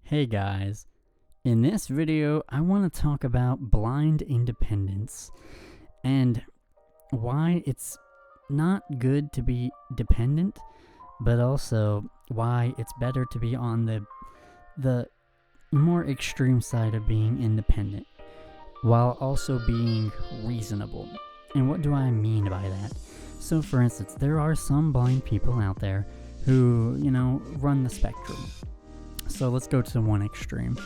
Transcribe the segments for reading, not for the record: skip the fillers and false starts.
Hey guys, in this video I want to talk about blind independence and why it's not good to be dependent, but also why it's better to be on the more extreme side of being independent while also being reasonable. And what do I mean by that? So for instance, there are some blind people out there who, run the spectrum. So let's go to one extreme.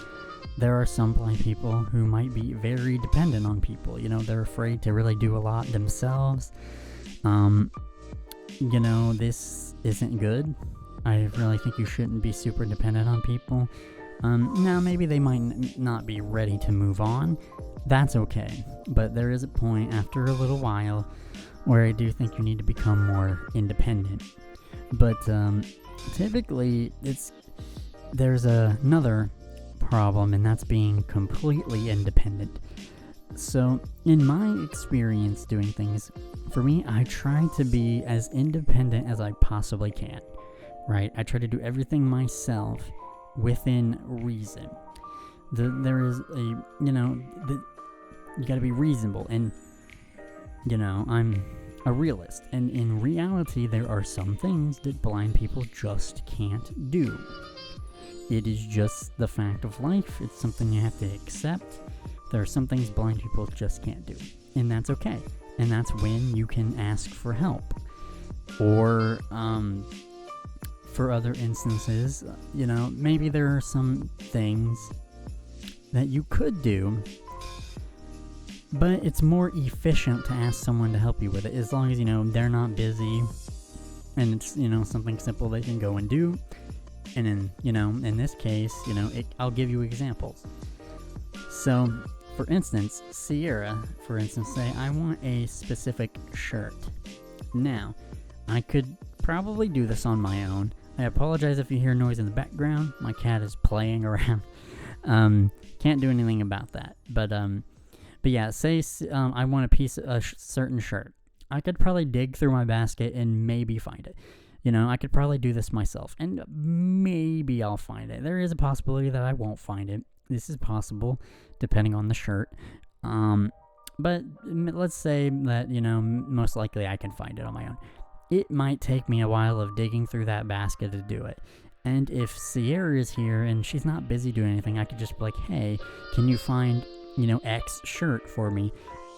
There are some blind people who might be very dependent on people. They're afraid to really do a lot themselves. This isn't good. I really think you shouldn't be super dependent on people. Now, maybe they might not be ready to move on. That's okay. But there is a point after a little while where I do think you need to become more independent. But typically, there's another problem, and that's being completely independent. So, in my experience doing things, for me, I try to be as independent as I possibly can, right? I try to do everything myself within reason. You gotta be reasonable, and, I'm a realist, and in reality, there are some things that blind people just can't do. It is just the fact of life. It's something you have to accept. There are some things blind people just can't do, and that's okay. And that's when you can ask for help. Or, for other instances, maybe there are some things that you could do, but it's more efficient to ask someone to help you with it, as long as, they're not busy, and it's, something simple they can go and do. And in this case, I'll give you examples. So, for instance, Sierra, say, I want a specific shirt. Now, I could probably do this on my own. I apologize if you hear noise in the background. My cat is playing around. Can't do anything about that. But yeah, say I want a certain shirt. I could probably dig through my basket and maybe find it. I could probably do this myself, and maybe I'll find it. There is a possibility that I won't find it. This is possible, depending on the shirt. But let's say that, most likely I can find it on my own. It might take me a while of digging through that basket to do it. And if Sierra is here and she's not busy doing anything, I could just be like, hey, can you find, X shirt for me?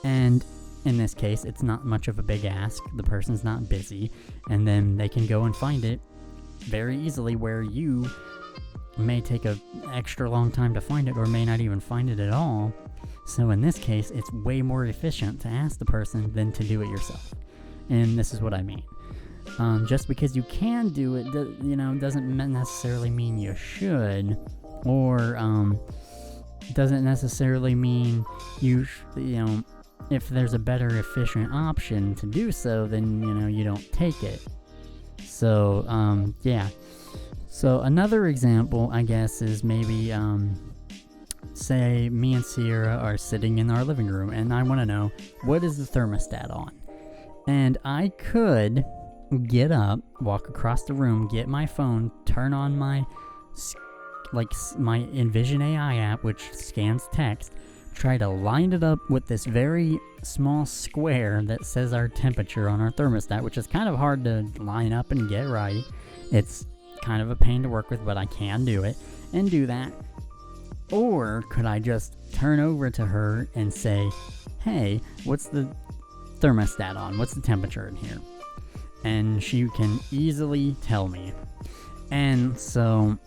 And in this case, it's not much of a big ask. The person's not busy, and then they can go and find it very easily, where you may take an extra long time to find it, or may not even find it at all. So in this case, it's way more efficient to ask the person than to do it yourself. And this is what I mean. Just because you can do it, doesn't necessarily mean you should, or doesn't necessarily mean if there's a better, efficient option to do so, then, you don't take it. So, yeah. So, another example, I guess, is maybe, say me and Sierra are sitting in our living room, and I want to know, what is the thermostat on? And I could get up, walk across the room, get my phone, turn on my Envision AI app, which scans text, try to line it up with this very small square that says our temperature on our thermostat, which is kind of hard to line up and get right. It's kind of a pain to work with, but I can do it and do that. Or could I just turn over to her and say, hey, what's the thermostat on? What's the temperature in here? And she can easily tell me. And so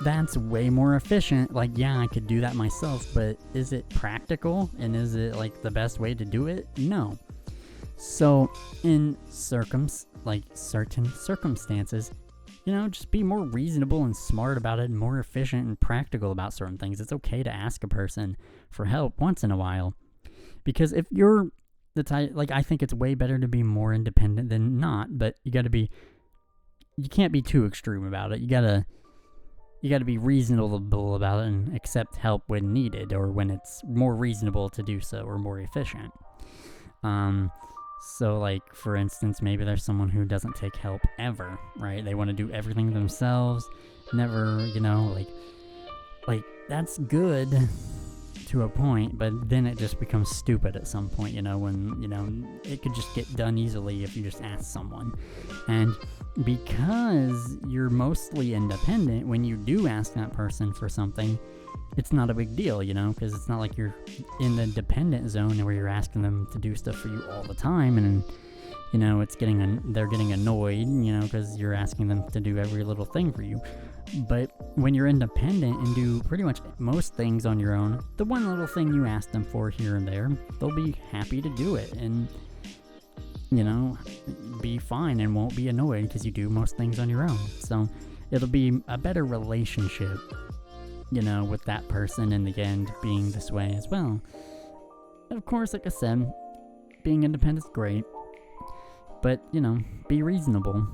that's way more efficient. Yeah, I could do that myself, but is it practical? And is it, the best way to do it? No. So, in certain circumstances, just be more reasonable and smart about it, and more efficient and practical about certain things. It's okay to ask a person for help once in a while. Because if you're the type, I think it's way better to be more independent than not, but you can't be too extreme about it. You gotta you got to be reasonable about it and accept help when needed, or when it's more reasonable to do so, or more efficient. So like, for instance, maybe there's someone who doesn't take help ever, right? They want to do everything themselves, never, like that's good to a point, but then it just becomes stupid at some point, when, it could just get done easily if you just ask someone. And because you're mostly independent, when you do ask that person for something, it's not a big deal, because it's not like you're in the dependent zone where you're asking them to do stuff for you all the time, and they're getting annoyed, because you're asking them to do every little thing for you. But when you're independent and do pretty much most things on your own, the one little thing you ask them for here and there, they'll be happy to do it and, be fine and won't be annoyed because you do most things on your own. So it'll be a better relationship, with that person in the end being this way as well. Of course, like I said, being independent is great, but, be reasonable,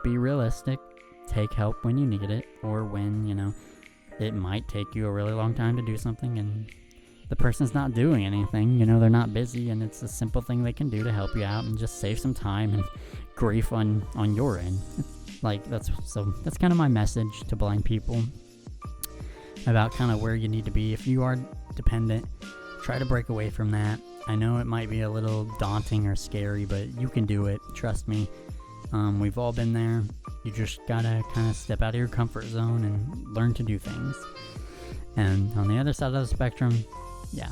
be realistic. Take help when you need it, or when, it might take you a really long time to do something and the person's not doing anything, they're not busy, and it's a simple thing they can do to help you out and just save some time and grief on your end. That's kind of my message to blind people about kind of where you need to be. If you are dependent, try to break away from that. I know it might be a little daunting or scary, but you can do it. Trust me. We've all been there. You just gotta kind of step out of your comfort zone and learn to do things. And on the other side of the spectrum,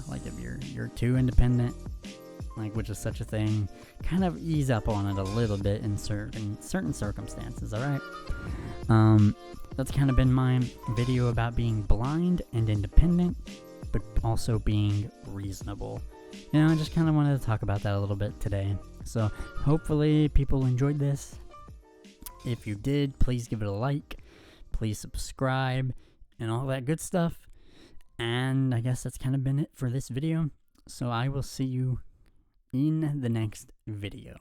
like if you're too independent, like, which is such a thing, kind of ease up on it a little bit in certain circumstances. All right. That's kind of been my video about being blind and independent, but also being reasonable. I just kind of wanted to talk about that a little bit today. So hopefully people enjoyed this. If you did, please give it a like, please subscribe, and all that good stuff. And I guess that's kind of been it for this video. So I will see you in the next video.